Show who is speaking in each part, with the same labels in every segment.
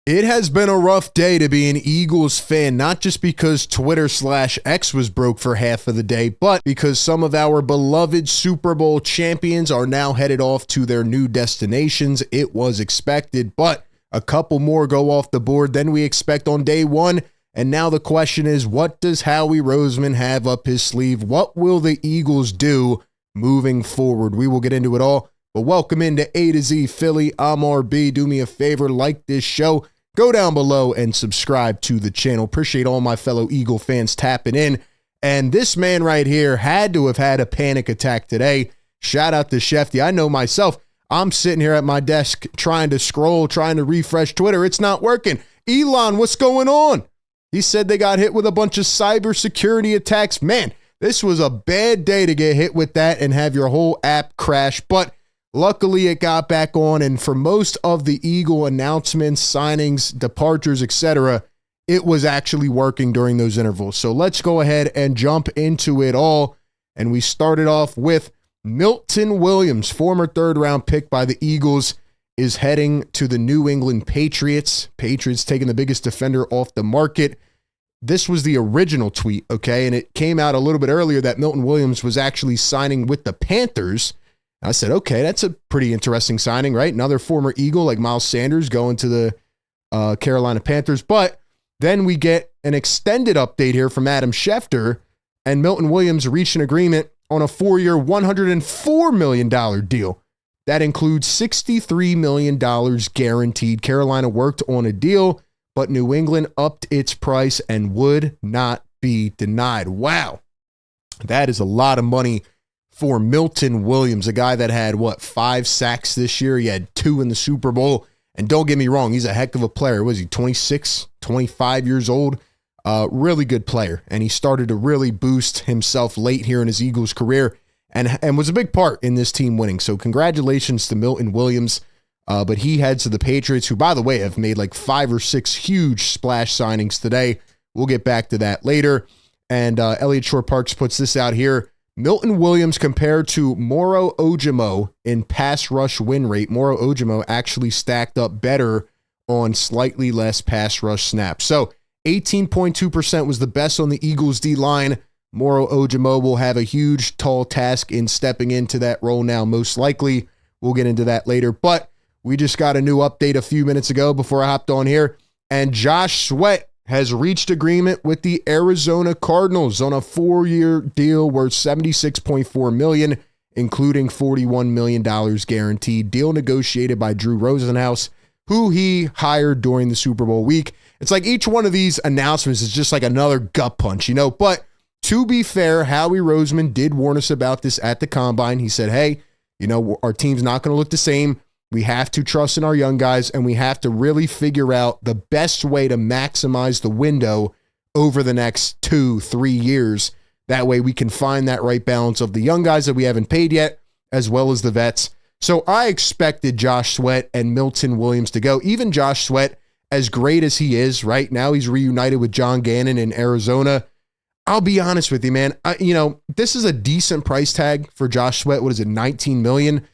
Speaker 1: It has been a rough day to be an Eagles fan, not just because Twitter/X was broke for half of the day, but because some of our beloved Super Bowl champions are now headed off to their new destinations. It was expected, but a couple more go off the board than we expect on day one. And now the question is, what does Howie Roseman have up his sleeve? What will the Eagles do moving forward? We will get into it all, but welcome into A to Z Philly. I'm RB. Do me a favor, like this show. Go down below and subscribe to the channel. Appreciate all my fellow Eagle fans tapping in. And this man right here had to have had a panic attack today. Shout out to Shefty. I know myself. I'm sitting here at my desk trying to scroll, trying to refresh Twitter. It's not working. Elon, what's going on? He said they got hit with a bunch of cybersecurity attacks. Man, this was a bad day to get hit with that and have your whole app crash. But luckily, it got back on, and for most of the Eagle announcements, signings, departures, etc., it was actually working during those intervals. So let's go ahead and jump into it all. And we started off with Milton Williams, former third-round pick by the Eagles, is heading to the New England Patriots. Patriots taking the biggest defender off the market. This was the original tweet, okay? And it came out a little bit earlier that Milton Williams was actually signing with the Panthers. I said, okay, that's a pretty interesting signing, right? Another former Eagle like Miles Sanders going to the Carolina Panthers. But then we get an extended update here from Adam Schefter, and Milton Williams reached an agreement on a 4-year, $104 million deal. That includes $63 million guaranteed. Carolina worked on a deal, but New England upped its price and would not be denied. Wow, that is a lot of money for Milton Williams, a guy that had, 5 sacks this year. He had 2 in the Super Bowl. And don't get me wrong, he's a heck of a player. Was he 26, 25 years old? Really good player. And he started to really boost himself late here in his Eagles career and was a big part in this team winning. So congratulations to Milton Williams. But he heads to the Patriots, who, by the way, have made like 5 or 6 huge splash signings today. We'll get back to that later. And Elliot Shore-Parks puts this out here. Milton Williams compared to Moro Ojomo in pass rush win rate. Moro Ojomo actually stacked up better on slightly less pass rush snaps. So 18.2% was the best on the Eagles D-line. Moro Ojomo will have a huge, tall task in stepping into that role now, most likely. We'll get into that later. But we just got a new update a few minutes ago before I hopped on here. And Josh Sweat has reached agreement with the Arizona Cardinals on a 4-year deal worth $76.4 million, including $41 million guaranteed. Deal negotiated by Drew Rosenhaus, who he hired during the Super Bowl week. It's like each one of these announcements is just like another gut punch, But to be fair, Howie Roseman did warn us about this at the Combine. He said, hey, our team's not going to look the same. We have to trust in our young guys, and we have to really figure out the best way to maximize the window over the next 2-3 years. That way we can find that right balance of the young guys that we haven't paid yet, as well as the vets. So I expected Josh Sweat and Milton Williams to go. Even Josh Sweat, as great as he is right now, he's reunited with John Gannon in Arizona. I'll be honest with you, man. This is a decent price tag for Josh Sweat. What is it, $19 million?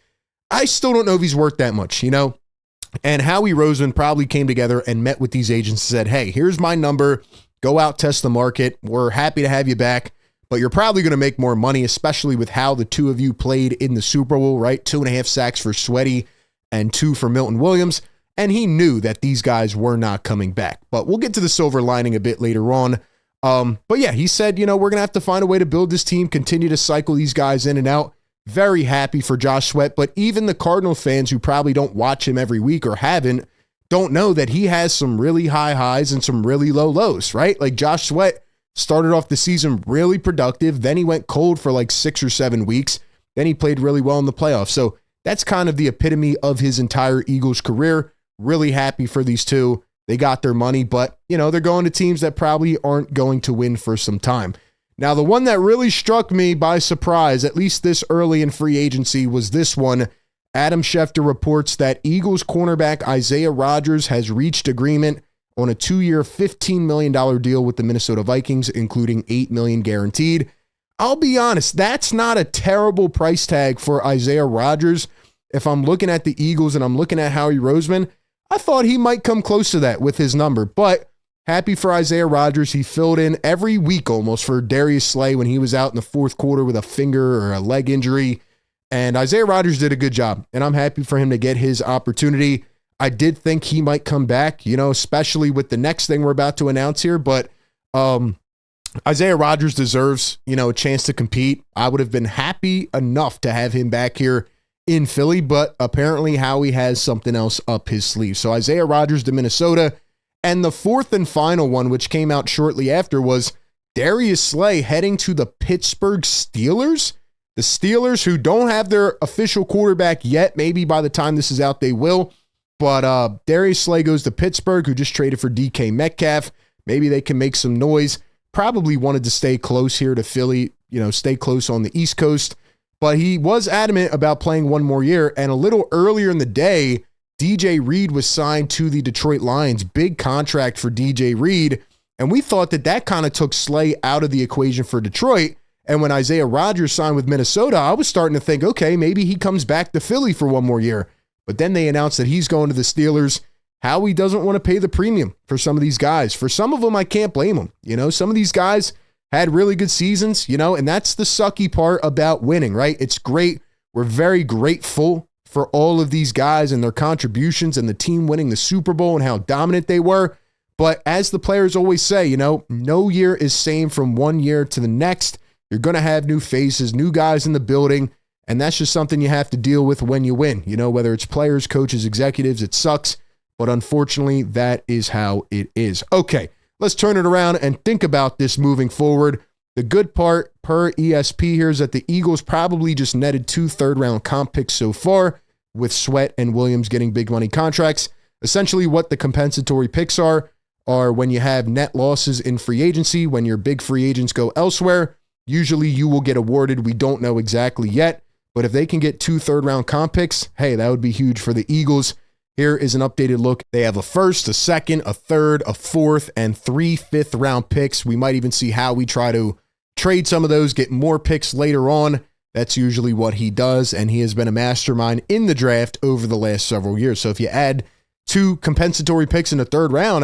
Speaker 1: I still don't know if he's worth that much, And Howie Roseman probably came together and met with these agents and said, hey, here's my number. Go out, test the market. We're happy to have you back, but you're probably going to make more money, especially with how the two of you played in the Super Bowl, right? 2.5 sacks for Sweaty and 2 for Milton Williams. And he knew that these guys were not coming back. But we'll get to the silver lining a bit later on. But yeah, he said, we're going to have to find a way to build this team, continue to cycle these guys in and out. Very happy for Josh Sweat, but even the Cardinal fans who probably don't watch him every week or haven't, don't know that he has some really high highs and some really low lows, right? Like Josh Sweat started off the season really productive. Then he went cold for like 6 or 7 weeks. Then he played really well in the playoffs. So that's kind of the epitome of his entire Eagles career. Really happy for these two. They got their money, but they're going to teams that probably aren't going to win for some time. Now, the one that really struck me by surprise, at least this early in free agency, was this one. Adam Schefter reports that Eagles cornerback Isaiah Rodgers has reached agreement on a 2-year, $15 million deal with the Minnesota Vikings, including $8 million guaranteed. I'll be honest, that's not a terrible price tag for Isaiah Rodgers. If I'm looking at the Eagles and I'm looking at Howie Roseman, I thought he might come close to that with his number, but happy for Isaiah Rodgers. He filled in every week almost for Darius Slay when he was out in the fourth quarter with a finger or a leg injury. And Isaiah Rodgers did a good job, and I'm happy for him to get his opportunity. I did think he might come back, especially with the next thing we're about to announce here, but Isaiah Rodgers deserves, a chance to compete. I would have been happy enough to have him back here in Philly, but apparently Howie has something else up his sleeve. So Isaiah Rodgers to Minnesota. And the fourth and final one, which came out shortly after, was Darius Slay heading to the Pittsburgh Steelers. The Steelers, who don't have their official quarterback yet, maybe by the time this is out, they will. But Darius Slay goes to Pittsburgh, who just traded for DK Metcalf. Maybe they can make some noise. Probably wanted to stay close here to Philly, stay close on the East Coast. But he was adamant about playing one more year. And a little earlier in the day, DJ Reed was signed to the Detroit Lions. Big contract for DJ Reed. And we thought that kind of took Slay out of the equation for Detroit. And when Isaiah Rodgers signed with Minnesota, I was starting to think, okay, maybe he comes back to Philly for one more year. But then they announced that he's going to the Steelers. Howie doesn't want to pay the premium for some of these guys. For some of them, I can't blame them. Some of these guys had really good seasons, and that's the sucky part about winning, right? It's great. We're very grateful for all of these guys and their contributions and the team winning the Super Bowl and how dominant they were. But as the players always say, no year is same from one year to the next. You're going to have new faces, new guys in the building, and that's just something you have to deal with when you win. Whether it's players, coaches, executives, it sucks. But unfortunately, that is how it is. Okay, let's turn it around and think about this moving forward. The good part per ESP here is that the Eagles probably just netted 2 third-round comp picks so far, with Sweat and Williams getting big money contracts. Essentially, what the compensatory picks are when you have net losses in free agency, when your big free agents go elsewhere, usually you will get awarded. We don't know exactly yet, but if they can get 2 third-round comp picks, hey, that would be huge for the Eagles. Here is an updated look. They have a first, a second, a third, a fourth, and 3 fifth-round picks. We might even see how we try to trade some of those, get more picks later on. That's usually what he does, and he has been a mastermind in the draft over the last several years. So if you add 2 compensatory picks in the third round,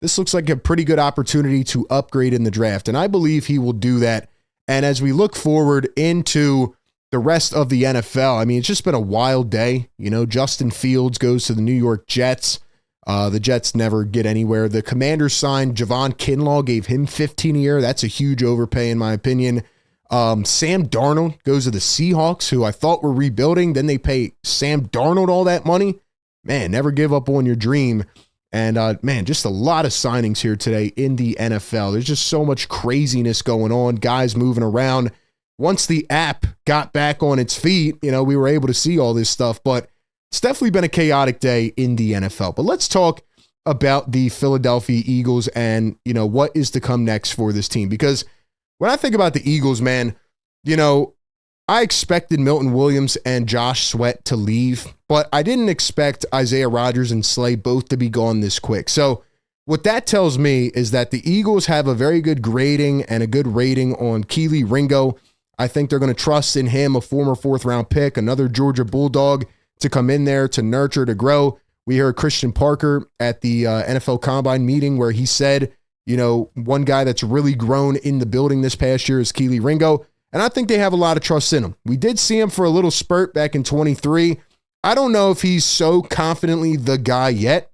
Speaker 1: this looks like a pretty good opportunity to upgrade in the draft, and I believe he will do that. And as we look forward into the rest of the NFL, it's just been a wild day. Justin Fields goes to the New York Jets. The Jets never get anywhere. The Commanders signed Javon Kinlaw, gave him $15 a year. That's a huge overpay in my opinion. Sam Darnold goes to the Seahawks, who I thought were rebuilding. Then they pay Sam Darnold all that money. Man, never give up on your dream. And just a lot of signings here today in the NFL. There's just so much craziness going on, guys moving around. Once the app got back on its feet, we were able to see all this stuff, but it's definitely been a chaotic day in the NFL. But let's talk about the Philadelphia Eagles and, what is to come next for this team. Because when I think about the Eagles, man, I expected Milton Williams and Josh Sweat to leave, but I didn't expect Isaiah Rodgers and Slay both to be gone this quick. So what that tells me is that the Eagles have a very good grading and a good rating on Kelee Ringo. I think they're going to trust in him, a former 4th-round pick, another Georgia Bulldog, to come in there, to nurture, to grow. We heard Christian Parker at the NFL Combine meeting where he said, one guy that's really grown in the building this past year is Kelee Ringo, and I think they have a lot of trust in him. We did see him for a little spurt back in 23. I don't know if he's so confidently the guy yet,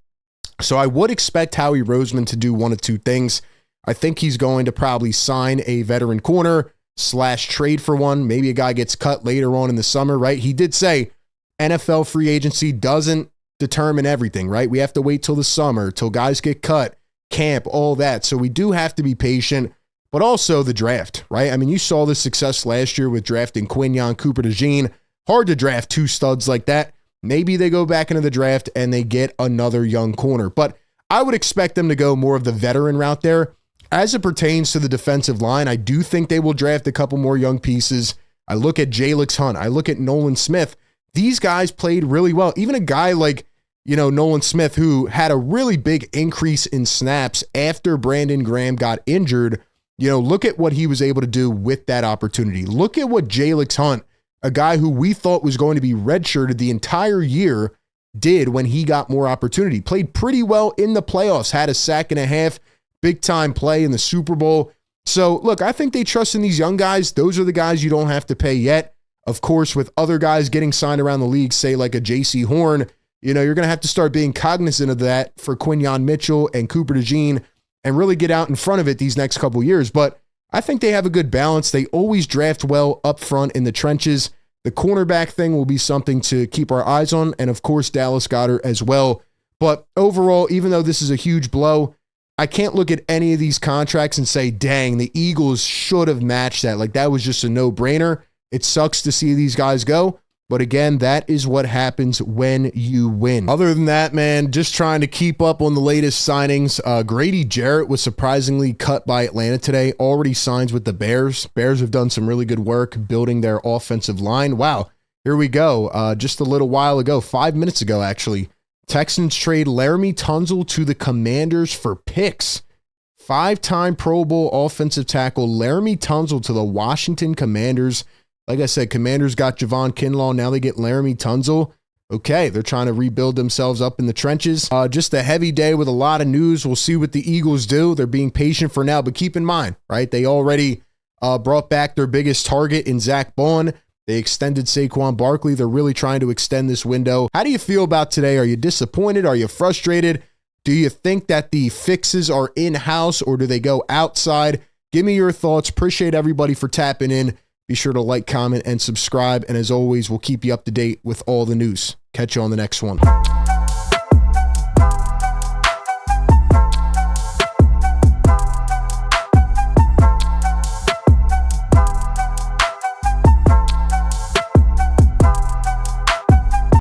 Speaker 1: so I would expect Howie Roseman to do one of 2 things. I think he's going to probably sign a veteran corner / trade for one. Maybe a guy gets cut later on in the summer, right? He did say NFL free agency doesn't determine everything, right? We have to wait till the summer, till guys get cut, camp, all that. So we do have to be patient, but also the draft, right? You saw the success last year with drafting Quinyon, Cooper DeJean. Hard to draft 2 studs like that. Maybe they go back into the draft and they get another young corner, but I would expect them to go more of the veteran route there. As it pertains to the defensive line, I do think they will draft a couple more young pieces. I look at Jalen Hunt. I look at Nolan Smith. These guys played really well. Even a guy like, Nolan Smith, who had a really big increase in snaps after Brandon Graham got injured. Look at what he was able to do with that opportunity. Look at what Jalen Hunt, a guy who we thought was going to be redshirted the entire year, did when he got more opportunity. Played pretty well in the playoffs, had a sack and a half, big time play in the Super Bowl. So look, I think they trust in these young guys. Those are the guys you don't have to pay yet. Of course, with other guys getting signed around the league, say like a J.C. Horn, you're going to have to start being cognizant of that for Quinyon Mitchell and Cooper DeJean and really get out in front of it these next couple years. But I think they have a good balance. They always draft well up front in the trenches. The cornerback thing will be something to keep our eyes on, and of course, Dallas Goedert as well. But overall, even though this is a huge blow, I can't look at any of these contracts and say, dang, the Eagles should have matched that. Like, that was just a no-brainer. It sucks to see these guys go. But again, that is what happens when you win. Other than that, man, just trying to keep up on the latest signings. Grady Jarrett was surprisingly cut by Atlanta today. Already signs with the Bears. Bears have done some really good work building their offensive line. Wow, here we go. Just a little while ago, 5 minutes ago, actually, Texans trade Laramie Tunsil to the Commanders for picks. 5-time Pro Bowl offensive tackle Laramie Tunsil to the Washington Commanders. Like I said, Commanders got Javon Kinlaw. Now they get Laramie Tunsil. Okay, they're trying to rebuild themselves up in the trenches. Just a heavy day with a lot of news. We'll see what the Eagles do. They're being patient for now, but keep in mind, right? They already brought back their biggest target in Zach Bond. They extended Saquon Barkley. They're really trying to extend this window. How do you feel about today? Are you disappointed? Are you frustrated? Do you think that the fixes are in-house or do they go outside? Give me your thoughts. Appreciate everybody for tapping in. Be sure to like, comment, and subscribe. And as always, we'll keep you up to date with all the news. Catch you on the next one.